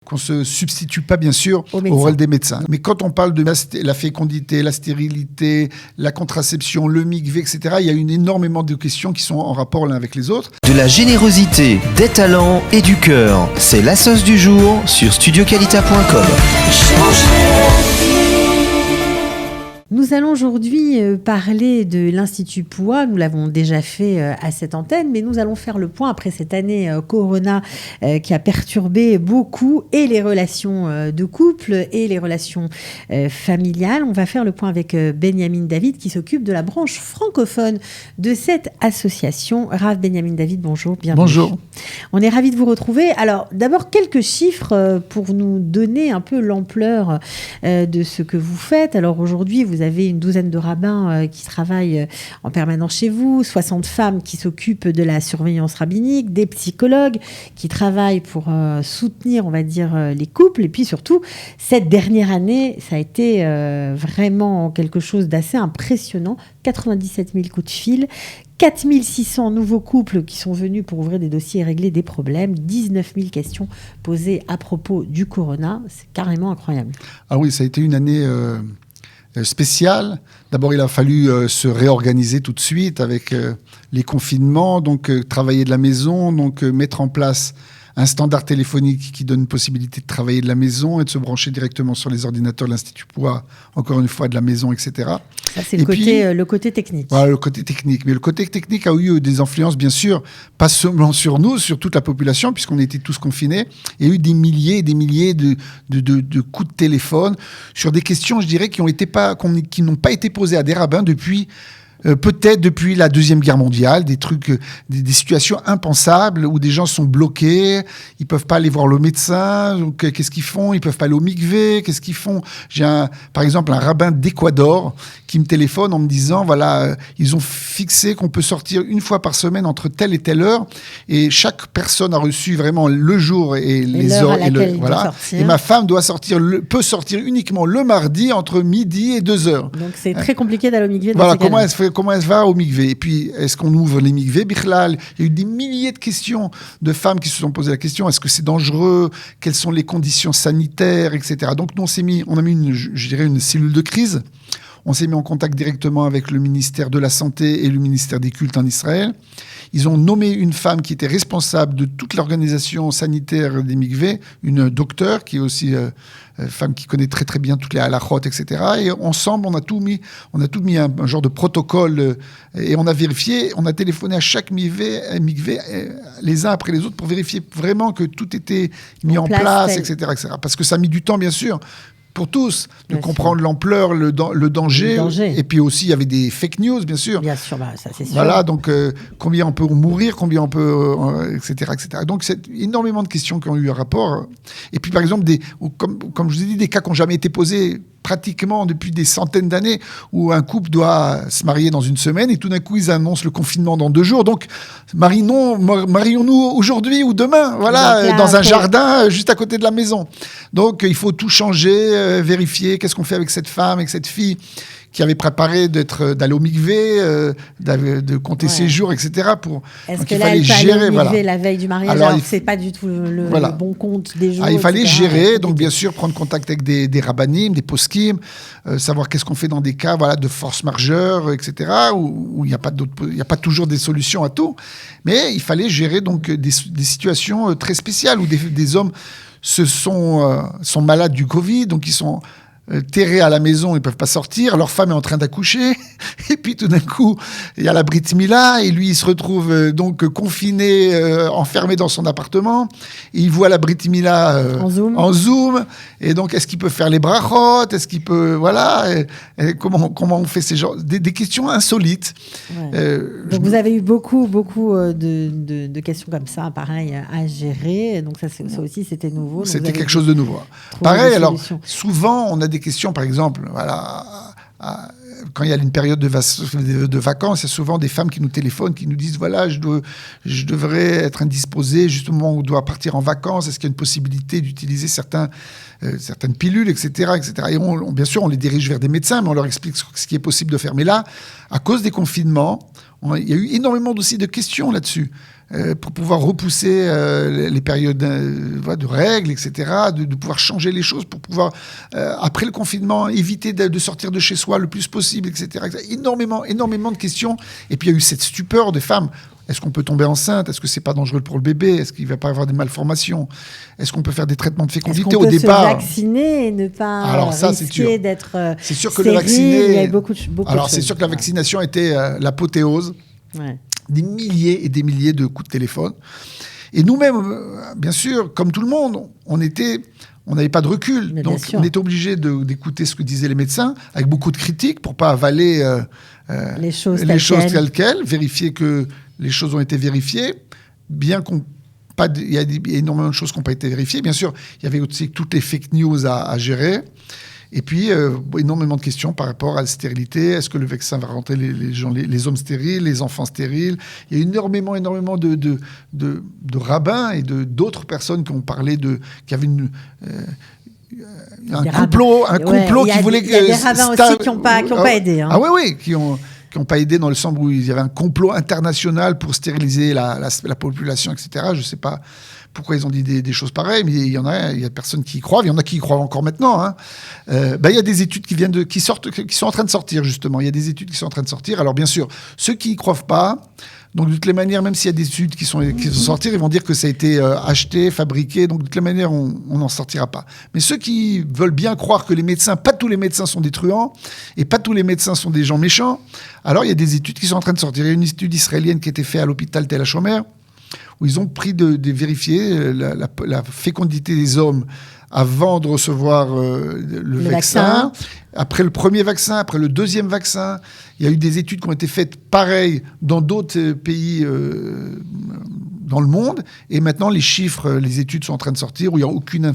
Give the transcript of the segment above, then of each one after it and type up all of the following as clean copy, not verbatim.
qu'on ne se substitue pas, bien sûr, au rôle des médecins. Mais quand on parle de la fécondité, la stérilité, la contraception, le MIGV, etc., il y a énormément de questions qui sont en rapport l'un avec les autres. De la générosité, des talents et du cœur. C'est la sauce du jour sur studioqualita.com. Nous allons aujourd'hui parler de l'Institut POUA. Nous l'avons déjà fait à cette antenne, mais nous allons faire le point après cette année Corona qui a perturbé beaucoup et les relations de couple et les relations familiales. On va faire le point avec Benjamin David qui s'occupe de la branche francophone de cette association. Rav Benjamin David, bonjour, bienvenue. Bonjour. On est ravis de vous retrouver. Alors d'abord quelques chiffres pour nous donner un peu l'ampleur de ce que vous faites. Alors aujourd'hui, vous avez une douzaine de rabbins qui travaillent en permanence chez vous, 60 femmes qui s'occupent de la surveillance rabbinique, des psychologues qui travaillent pour soutenir, on va dire, les couples. Et puis surtout, cette dernière année, ça a été vraiment quelque chose d'assez impressionnant. 97 000 coups de fil, 4 600 nouveaux couples qui sont venus pour ouvrir des dossiers et régler des problèmes, 19 000 questions posées à propos du corona. C'est carrément incroyable. Ah oui, ça a été une année spéciale. D'abord, il a fallu se réorganiser tout de suite avec les confinements, donc travailler de la maison, donc mettre en place un standard téléphonique qui donne une possibilité de travailler de la maison et de se brancher directement sur les ordinateurs de l'Institut POUA, encore une fois de la maison, etc. Ça, c'est le côté technique. Voilà, le côté technique. Mais le côté technique a eu des influences, bien sûr, pas seulement sur nous, sur toute la population, puisqu'on était tous confinés. Il y a eu des milliers et des milliers de coups de téléphone sur des questions, je dirais, qui n'ont pas été posées à des rabbins depuis... peut-être depuis la Deuxième Guerre mondiale, des trucs, des situations impensables où des gens sont bloqués, ils peuvent pas aller voir le médecin, donc qu'est-ce qu'ils font? Ils peuvent pas aller au mikvé, qu'est-ce qu'ils font? J'ai par exemple un rabbin d'Équateur qui me téléphone en me disant, voilà, ils ont fixé qu'on peut sortir une fois par semaine entre telle et telle heure, et chaque personne a reçu vraiment le jour et les heures voilà. Et ma femme peut sortir uniquement le mardi entre midi et 2 heures. Donc c'est très compliqué d'aller au mikvé. Voilà, comment elle va au mikvé? Et puis, est-ce qu'on ouvre les mikvés? Bichlal, il y a eu des milliers de questions de femmes qui se sont posées la question, est-ce que c'est dangereux? Quelles sont les conditions sanitaires, etc. Donc, nous, on a mis une cellule de crise. On s'est mis en contact directement avec le ministère de la Santé et le ministère des Cultes en Israël. Ils ont nommé une femme qui était responsable de toute l'organisation sanitaire des mikvés, une docteure qui est aussi femme qui connaît très très bien toutes les halachot, etc. Et ensemble, on a tout mis un genre de protocole et on a vérifié, on a téléphoné à chaque mikvé les uns après les autres pour vérifier vraiment que tout était mis en place, etc., etc. Parce que ça a mis du temps, bien sûr, pour tous, de comprendre l'ampleur, le danger. Et puis aussi, il y avait des fake news, bien sûr. Bien sûr, ça c'est sûr. Voilà, donc combien on peut mourir, combien on peut, etc., etc. Donc, c'est énormément de questions qui ont eu un rapport. Et puis, par exemple, comme je vous ai dit, des cas qui n'ont jamais été posés pratiquement depuis des centaines d'années, où un couple doit se marier dans une semaine et tout d'un coup, ils annoncent le confinement dans 2 jours. Donc, marions-nous aujourd'hui ou demain, voilà, dans un jardin juste à côté de la maison. Donc, il faut tout changer, vérifier qu'est-ce qu'on fait avec cette femme, avec cette fille qui avait préparé d'aller au mikvé, de compter ses jours, etc. Est-ce que là, elle peut aller au mikvé la veille du mariage? Alors c'est pas du tout le bon compte des jours. Il fallait gérer, donc bien sûr, prendre contact avec des rabbanim, des poskim, savoir qu'est-ce qu'on fait dans des cas de force majeure, etc., où il n'y a pas toujours des solutions à tout. Mais il fallait gérer donc des situations très spéciales où des hommes sont malades du Covid, donc ils sont terrés à la maison, ils peuvent pas sortir, leur femme est en train d'accoucher, et puis tout d'un coup, il y a la Brit Mila, et lui, il se retrouve donc confiné, enfermé dans son appartement, et il voit la Brit Mila en Zoom, et donc, est-ce qu'il peut faire les brachot? Est-ce qu'il peut, voilà, et comment on fait ces genres, des questions insolites. Ouais. Donc, vous avez eu beaucoup de questions comme ça, pareil, à gérer, donc ça aussi, c'était nouveau. C'était quelque chose de nouveau. Pareil, alors, souvent, on a des questions, par exemple, voilà, quand il y a une période de vacances, il y a souvent des femmes qui nous téléphonent, qui nous disent, voilà, je devrais être indisposée juste au moment où on doit partir en vacances, est-ce qu'il y a une possibilité d'utiliser certaines pilules, etc., etc. Et bien sûr, on les dirige vers des médecins, mais on leur explique ce qui est possible de faire. Mais là, à cause des confinements, il y a eu énormément aussi de questions là-dessus. pour pouvoir repousser les périodes de règles, etc., de pouvoir changer les choses, pour pouvoir, après le confinement, éviter de sortir de chez soi le plus possible, etc. Énormément de questions. Et puis il y a eu cette stupeur des femmes. Est-ce qu'on peut tomber enceinte? Est-ce que c'est pas dangereux pour le bébé? Est-ce qu'il va pas avoir des malformations? Est-ce qu'on peut faire des traitements de fécondité au départ? Se vacciner et ne pas risquer d'être c'est sûr que le vacciner. Il y a beaucoup alors de c'est choses. sûr que la vaccination était l'apothéose. Ouais. Des milliers et des milliers de coups de téléphone. Et nous-mêmes, bien sûr, comme tout le monde, on n'avait pas de recul. Mais donc on était obligé d'écouter ce que disaient les médecins, avec beaucoup de critiques, pour pas avaler les choses telles quelles, vérifier que les choses ont été vérifiées, bien qu'on... Il y a énormément de choses qui n'ont pas été vérifiées. Bien sûr, il y avait aussi toutes les fake news à gérer. Et puis, énormément de questions par rapport à la stérilité. Est-ce que le vaccin va rentrer les hommes stériles, les enfants stériles? Il y a énormément de rabbins et d'autres personnes qui ont parlé qui avaient un complot qui voulait que... Il y a des rabbins aussi qui n'ont pas aidé. Hein. Ah oui, qui n'ont pas aidé dans le sens où il y avait un complot international pour stériliser la population, etc. Je ne sais pas pourquoi ils ont dit des choses pareilles, mais il y a personnes qui y croient. Il y en a qui y croient encore maintenant. Hein. Il y a des études qui sont en train de sortir, justement. Il y a des études qui sont en train de sortir. Alors, bien sûr, ceux qui y croient pas, donc de toutes les manières, même s'il y a des études qui sont sortir, ils vont dire que ça a été acheté, fabriqué. Donc, de toutes les manières, on n'en sortira pas. Mais ceux qui veulent bien croire que pas tous les médecins sont des truands, et pas tous les médecins sont des gens méchants, alors il y a des études qui sont en train de sortir. Il y a une étude israélienne qui a été faite à l'hôpital Tel HaShomer, où ils ont pris de vérifier la fécondité des hommes avant de recevoir le vaccin. Après le premier vaccin, après le deuxième vaccin, il y a eu des études qui ont été faites pareilles dans d'autres pays dans le monde. Et maintenant, les chiffres, les études sont en train de sortir où il n'y a aucune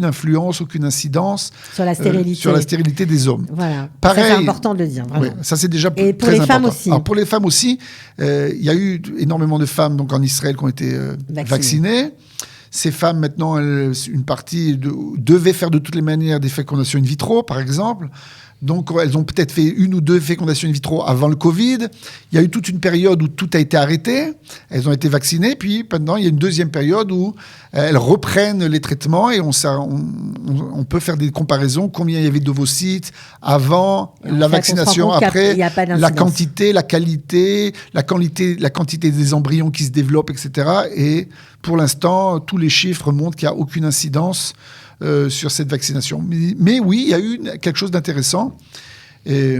influence, aucune incidence sur la stérilité des hommes. Voilà. Pareil, ça, c'est important de le dire. Vraiment. Ouais, ça, c'est déjà et pour très les important. femmes aussi. Alors, pour les femmes aussi, il y a eu énormément de femmes donc, en Israël qui ont été vaccinées. Ces femmes, maintenant, une partie devaient faire de toutes les manières des fécondations in vitro, par exemple. Donc, elles ont peut-être fait 1 ou 2 fécondations in vitro avant le Covid. Il y a eu toute une période où tout a été arrêté. Elles ont été vaccinées. Puis, maintenant, il y a une deuxième période où elles reprennent les traitements et on peut faire des comparaisons. Combien il y avait d'ovocytes avant la vaccination, après, la quantité, la qualité, la quantité des embryons qui se développent, etc. Et pour l'instant, tous les chiffres montrent qu'il n'y a aucune incidence sur cette vaccination. Mais oui, il y a eu quelque chose d'intéressant. Et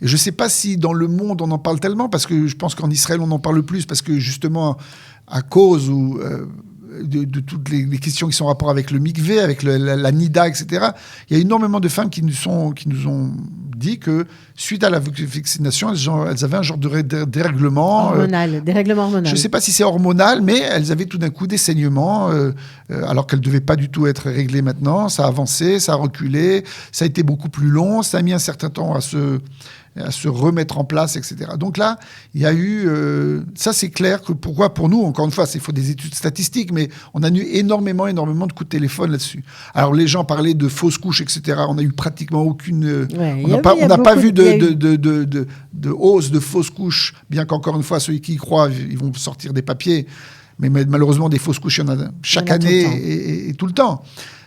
je ne sais pas si dans le monde, on en parle tellement, parce que je pense qu'en Israël, on en parle plus, parce que justement, à cause de toutes les questions qui sont en rapport avec le mikvé, avec la nida, etc., il y a énormément de femmes qui nous ont dit que suite à la vaccination, elles avaient un genre de dérèglement. Dérèglement hormonal. Je ne sais pas si c'est hormonal, mais elles avaient tout d'un coup des saignements, alors qu'elles ne devaient pas du tout être réglées maintenant. Ça a avancé, ça a reculé, ça a été beaucoup plus long, ça a mis un certain temps à se remettre en place, etc. Donc là, il y a eu... ça, c'est clair que pourquoi, pour nous, encore une fois, il faut des études statistiques, mais on a eu énormément de coups de téléphone là-dessus. Alors, les gens parlaient de fausses couches, etc. On n'a eu pratiquement aucune... on n'a pas vu de hausse de fausses couches, bien qu'encore une fois, ceux qui y croient, ils vont sortir des papiers. Mais malheureusement, des fausses couches, il y en a chaque année et tout le temps.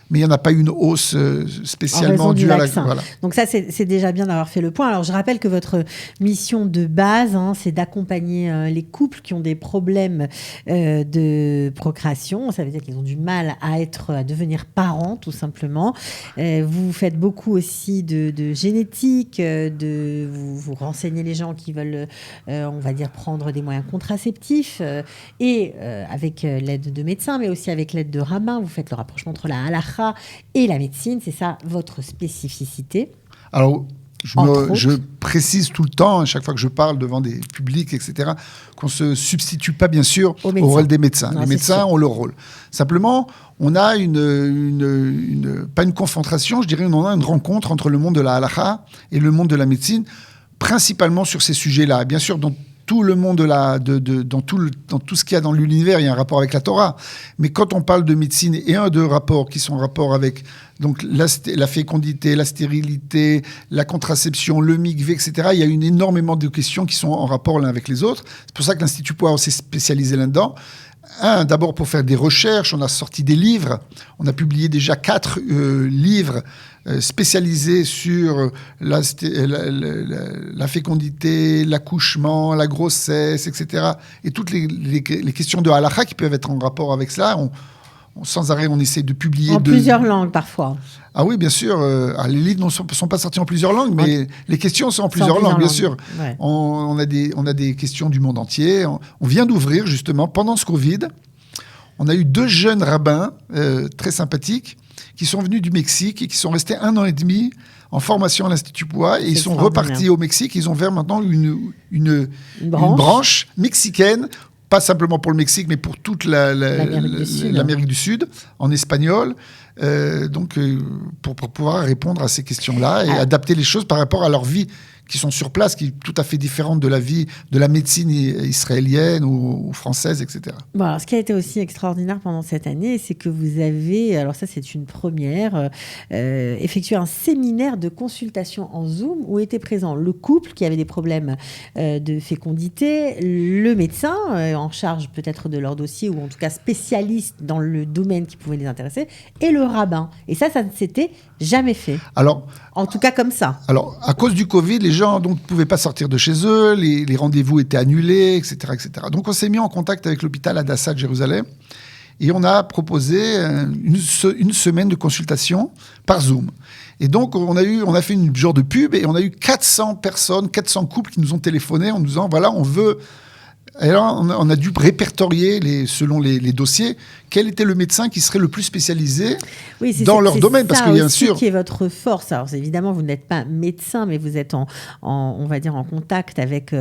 Mais il n'y en a pas eu une hausse spécialement due à la... Voilà. Donc ça, c'est déjà bien d'avoir fait le point. Alors, je rappelle que votre mission de base, c'est d'accompagner les couples qui ont des problèmes de procréation. Ça veut dire qu'ils ont du mal à devenir parents, tout simplement. Vous faites beaucoup aussi de génétique, vous renseignez les gens qui veulent, on va dire, prendre des moyens contraceptifs, et avec l'aide de médecins, mais aussi avec l'aide de rabbins. Vous faites le rapprochement entre la halakha et la médecine, c'est ça votre spécificité? Alors, je précise tout le temps, à chaque fois que je parle devant des publics, etc., qu'on ne se substitue pas, bien sûr, au rôle des médecins. Les médecins ont leur rôle. Simplement, on a pas une confrontation, je dirais, on a une rencontre entre le monde de la halakha et le monde de la médecine, principalement sur ces sujets-là. Bien sûr, dans tout le monde dans tout ce qu'il y a dans l'univers, il y a un rapport avec la Torah. Mais quand on parle de médecine, et un de rapports qui sont en rapport avec donc la fécondité, la stérilité, la contraception, le mikvé, etc., il y a énormément de questions qui sont en rapport l'un avec les autres. C'est pour ça que l'Institut Poire s'est spécialisé là-dedans. D'abord pour faire des recherches, on a sorti des livres. On a publié déjà 4 livres spécialisés sur la fécondité, l'accouchement, la grossesse, etc. Et toutes les questions de halakha qui peuvent être en rapport avec cela. Sans arrêt, on essaie de publier... En plusieurs langues, parfois. Ah oui, bien sûr. Les livres ne sont pas sortis en plusieurs langues, mais les questions sont en plusieurs langues, bien sûr. Ouais. On a des questions du monde entier. On vient d'ouvrir, justement, pendant ce Covid, on a eu 2 jeunes rabbins très sympathiques qui sont venus du Mexique et qui sont restés 1 an et demi en formation à l'Institut Poix. Et ils sont repartis au Mexique. Ils ont ouvert maintenant une branche mexicaine, pas simplement pour le Mexique, mais pour toute l'Amérique du Sud, en espagnol. Pour pouvoir répondre à ces questions-là et adapter les choses par rapport à leur vie qui sont sur place, qui est tout à fait différente de la vie de la médecine israélienne ou française, etc. Bon, alors, ce qui a été aussi extraordinaire pendant cette année, c'est que vous avez, alors ça c'est une première, effectué un séminaire de consultation en Zoom où était présent le couple qui avait des problèmes de fécondité, le médecin en charge peut-être de leur dossier ou en tout cas spécialiste dans le domaine qui pouvait les intéresser, et le rabbin. Et ça ne s'était jamais fait. Alors, en tout cas comme ça. Alors, à cause du Covid, les gens ne pouvaient pas sortir de chez eux, les rendez-vous étaient annulés, etc., etc. Donc, on s'est mis en contact avec l'hôpital Hadassah de Jérusalem et on a proposé une semaine de consultation par Zoom. Et donc, on a fait une genre de pub et on a eu 400 personnes, 400 couples qui nous ont téléphoné en nous disant, voilà, on veut... Et alors, on a dû répertorier, selon les dossiers, quel était le médecin qui serait le plus spécialisé dans leur domaine. Parce que bien sûr, qui est votre force. Alors évidemment, vous n'êtes pas médecin, mais vous êtes on va dire en contact avec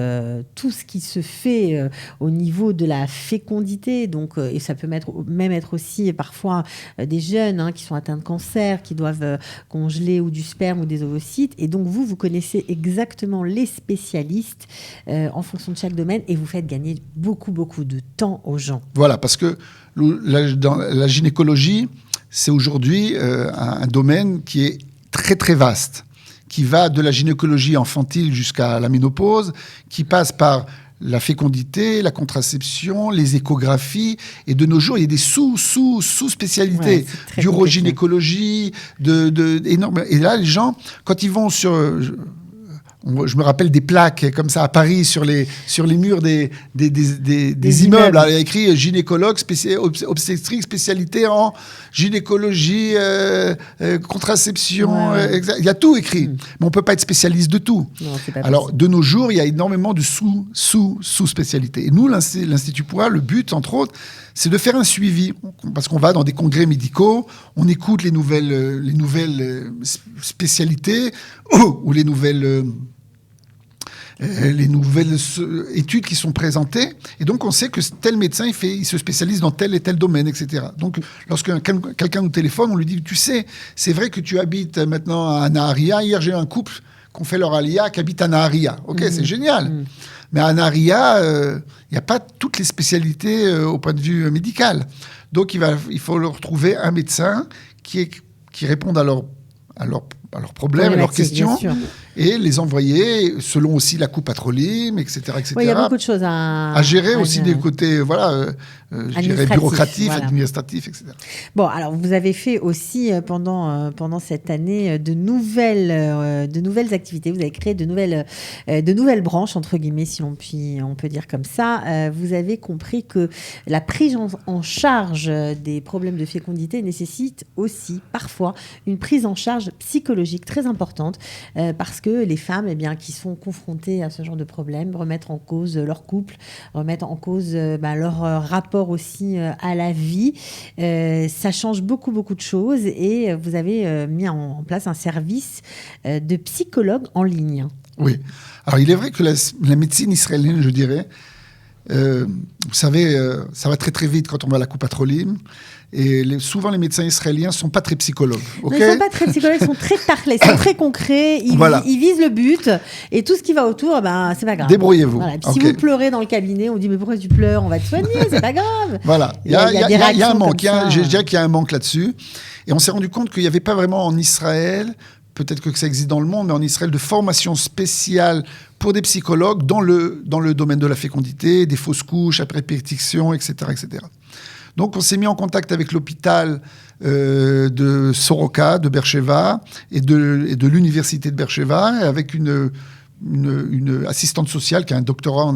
tout ce qui se fait au niveau de la fécondité. Donc, et ça peut même être aussi parfois des jeunes qui sont atteints de cancer, qui doivent congeler ou du sperme ou des ovocytes. Et donc, vous connaissez exactement les spécialistes en fonction de chaque domaine et vous faites gagner beaucoup, beaucoup de temps aux gens. Voilà, parce que dans la gynécologie, c'est aujourd'hui un domaine qui est très, très vaste, qui va de la gynécologie infantile jusqu'à la ménopause, qui passe par la fécondité, la contraception, les échographies. Et de nos jours, il y a des sous-spécialités d'urogynécologie, énorme. Et là, les gens, quand ils vont je me rappelle des plaques comme ça à Paris sur les murs des immeubles. Là, il y a écrit gynécologue, obstétrique, spécialité en gynécologie, contraception. Il y a tout écrit. Mais on ne peut pas être spécialiste de tout. Non, c'est pas Alors, possible. de nos jours, il y a énormément de sous-spécialités. Et nous, l'Institut Poix, le but, entre autres, c'est de faire un suivi. Parce qu'on va dans des congrès médicaux, on écoute les nouvelles spécialités ou les nouvelles études qui sont présentées. Et donc, on sait que tel médecin, il se spécialise dans tel et tel domaine, etc. Donc, lorsque quelqu'un nous téléphone, on lui dit, tu sais, c'est vrai que tu habites maintenant à Naharia. Hier, j'ai eu un couple qui ont fait leur alia, qui habite à Naharia. Ok, c'est génial. Mais à Naharia, il n'y a pas toutes les spécialités au point de vue médical. Donc, il faut leur trouver un médecin qui réponde à leurs problèmes, à leurs questions, et les envoyer selon aussi la coupe patronyme, etc. etc. Oui, il y a beaucoup de choses à gérer aussi des côtés, je dirais bureaucratifs, administratifs, etc. Bon, alors vous avez fait aussi pendant cette année de nouvelles activités. Vous avez créé de nouvelles branches entre guillemets, si on peut dire comme ça. Vous avez compris que la prise en charge des problèmes de fécondité nécessite aussi parfois une prise en charge psychologique très importante parce que les femmes, qui sont confrontées à ce genre de problème, remettre en cause leur couple, remettre en cause leur rapport aussi à la vie. Ça change beaucoup, beaucoup de choses et vous avez mis en place un service de psychologue en ligne. Oui. Alors, il est vrai que la médecine israélienne, je dirais, vous savez, ça va très très vite quand on va à la Coupe Patrolim. Et souvent, les médecins israéliens ne sont pas très psychologues. Okay, ils ne sont pas très psychologues, ils sont très tarlés, ils sont très concrets, ils visent le but. Et tout ce qui va autour, c'est pas grave. Débrouillez-vous. Voilà. Si vous pleurez dans le cabinet, on dit mais pourquoi tu pleures? On va te soigner, c'est pas grave. Voilà. Il y a un manque. Je dirais qu'il y a un manque là-dessus. Et on s'est rendu compte qu'il n'y avait pas vraiment en Israël, peut-être que ça existe dans le monde, mais en Israël, de formation spéciale pour des psychologues dans le domaine de la fécondité, des fausses couches, après répétition, etc., etc. Donc, on s'est mis en contact avec l'hôpital de Soroka, de Beersheva, et de l'université de Beersheva, avec une assistante sociale qui a un doctorat,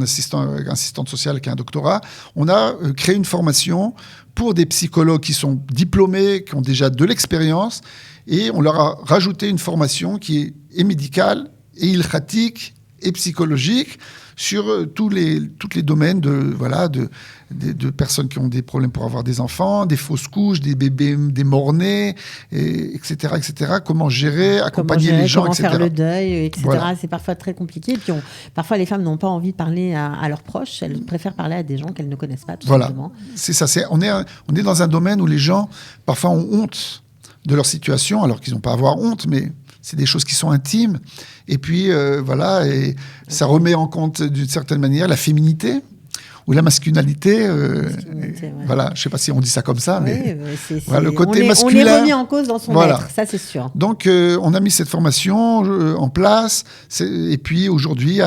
assistante sociale qui a un doctorat. On a créé une formation pour des psychologues qui sont diplômés, qui ont déjà de l'expérience, et on leur a rajouté une formation qui est médicale, et ilchatique, et psychologique, sur tous les domaines de personnes qui ont des problèmes pour avoir des enfants, des fausses couches, des bébés, des morts-nés, etc., etc. Comment gérer, accompagner les gens, comment etc. faire le deuil, etc. Voilà. C'est parfois très compliqué. Et puis parfois, les femmes n'ont pas envie de parler à leurs proches. Elles préfèrent parler à des gens qu'elles ne connaissent pas, tout simplement. C'est ça. On est dans un domaine où les gens, parfois, ont honte de leur situation, alors qu'ils n'ont pas à avoir honte, mais c'est des choses qui sont intimes. Et puis, et ça remet en compte, d'une certaine manière, la féminité ou la masculinité. Voilà, je ne sais pas si on dit ça comme ça, mais le côté masculin. On est remis en cause dans son être, ça c'est sûr. Donc, on a mis cette formation en place. Et puis, aujourd'hui,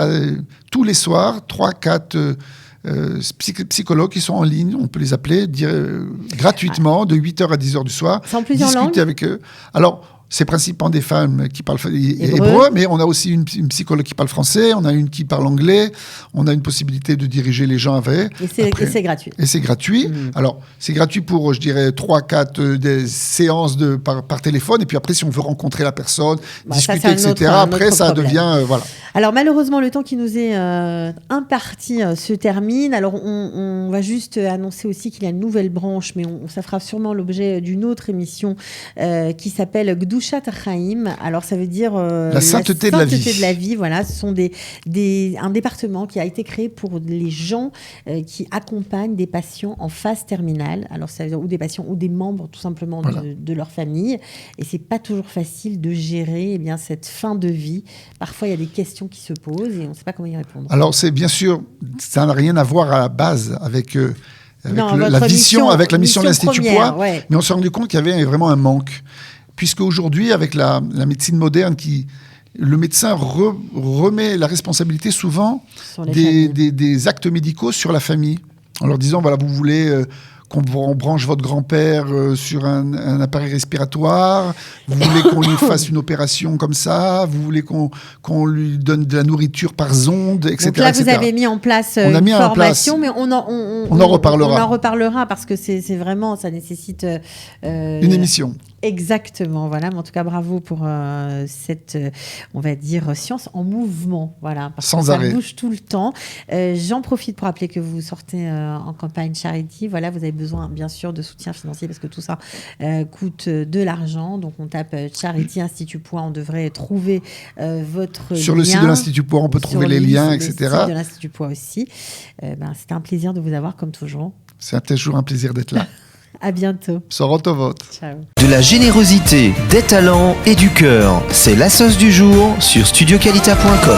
tous les soirs, 3-4 psychologues qui sont en ligne, on peut les appeler gratuitement, de 8h à 10h du soir. C'est en plusieurs langues ? Discuter avec eux. Alors, c'est principalement des femmes qui parlent hébreu, mais on a aussi une psychologue qui parle français, on a une qui parle anglais, on a une possibilité de diriger les gens avec. Et c'est gratuit. Et c'est gratuit. Alors, c'est gratuit pour, je dirais, 3-4 des séances par téléphone. Et puis après, si on veut rencontrer la personne, discuter, etc., après, ça devient... voilà. Alors, malheureusement, le temps qui nous est imparti se termine. Alors, on va juste annoncer aussi qu'il y a une nouvelle branche, mais ça fera sûrement l'objet d'une autre émission qui s'appelle Gdushat Chaim. Alors, ça veut dire la sainteté de la vie. Voilà, ce sont un département qui a été créé pour les gens qui accompagnent des patients en phase terminale. Alors, ça veut dire ou des patients ou des membres tout simplement de leur famille. Et c'est pas toujours facile de gérer cette fin de vie. Parfois, il y a des questions qui se posent et on ne sait pas comment y répondre. Alors, c'est bien sûr, ça n'a rien à voir à la base avec la mission de l'Institut Poix, mais on s'est rendu compte qu'il y avait vraiment un manque. Puisque aujourd'hui, avec la médecine moderne, le médecin remet la responsabilité souvent des actes médicaux sur la famille, en leur disant, voilà, vous voulez qu'on branche votre grand-père sur un appareil respiratoire, vous voulez qu'on lui fasse une opération comme ça, vous voulez qu'on lui donne de la nourriture par sonde, etc. Donc là, vous avez mis en place une formation, mais on en reparlera. On en reparlera parce que c'est vraiment, ça nécessite... une émission. Exactement, voilà. Mais en tout cas, bravo pour cette, on va dire, science en mouvement, voilà. Parce Sans que arrêt. Ça bouge tout le temps. J'en profite pour rappeler que vous sortez en campagne charity. Voilà, vous avez besoin, bien sûr, de soutien financier parce que tout ça coûte de l'argent. Donc, on tape Charity Institut Poix. On devrait trouver votre sur lien. Le site de l'Institut Poix, on peut trouver les liens, etc. Sur le site de l'Institut Poix aussi. C'était un plaisir de vous avoir, comme toujours. C'est toujours un plaisir d'être là. À bientôt. Sorotovot. Ciao. De la générosité, des talents et du cœur, c'est la sauce du jour sur studioqualita.com.